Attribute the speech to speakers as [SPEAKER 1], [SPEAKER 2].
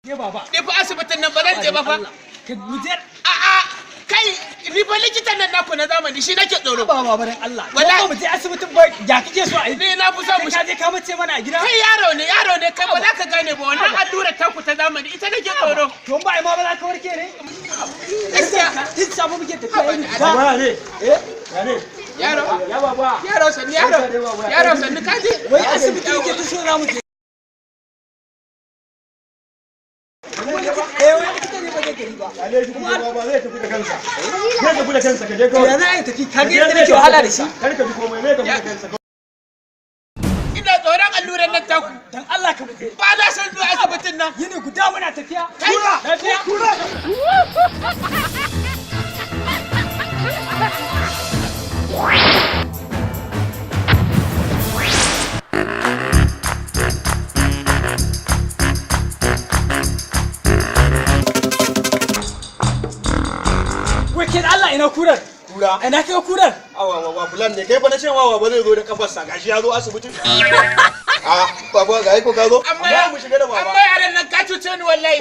[SPEAKER 1] Ke baba.
[SPEAKER 2] Ni fa asibitin nan ba zan je ba fa.
[SPEAKER 1] Ka guje.
[SPEAKER 2] A'a kai ni fa likitan nan naku na zamani shi nake tsoro.
[SPEAKER 1] Ba baba dan Allah.
[SPEAKER 2] Wallahi
[SPEAKER 1] mu je asibitin ba ya kike so a yi.
[SPEAKER 2] ni na fi son mu
[SPEAKER 1] ka je ka mace mana a gida.
[SPEAKER 2] kai yaro ne kai ba za ka gane ba wannan allura taku ta zamani ita nake tsoro.
[SPEAKER 1] To ba ai ma ba za ka warke ne.
[SPEAKER 2] Gaskiya.
[SPEAKER 1] Kin samu muke tafiya yi.
[SPEAKER 3] Ba ne. Ya ne.
[SPEAKER 2] Yaro.
[SPEAKER 3] Ya baba.
[SPEAKER 2] Yaro sanni yaro. Yaro sanni kaje.
[SPEAKER 1] Wai asibiti yake ta so za mu je. Wai likita ne ba zai gari ba.
[SPEAKER 3] Ale shi kuma baba zai tafi da kansa. Zai tafi da kansa ka je kawai.
[SPEAKER 1] Ya za a yi tafi ka ga yadda nake wahala da shi.
[SPEAKER 3] Kar ka bi komai zai tafi da kansa.
[SPEAKER 2] Ina tsoron alluran nan taku.
[SPEAKER 1] Dan Allah ka buɗe.
[SPEAKER 2] Ba na son zuwa asibitin nan.
[SPEAKER 1] Yini guda muna tafiya.
[SPEAKER 2] Kura.
[SPEAKER 1] Lafiya.
[SPEAKER 3] Kura.
[SPEAKER 1] Wakin Allah ina kurar.
[SPEAKER 3] Kura.
[SPEAKER 1] Ina kai kurar.
[SPEAKER 3] Awa fulan ne kai fa na ce wawa ba zai zo da kafarsa gashi ya zo asibiti. A baba ga ko ka zo.
[SPEAKER 2] Amma
[SPEAKER 3] mu shiga da baba.
[SPEAKER 2] amma yaran nan ka cuce ni wallahi.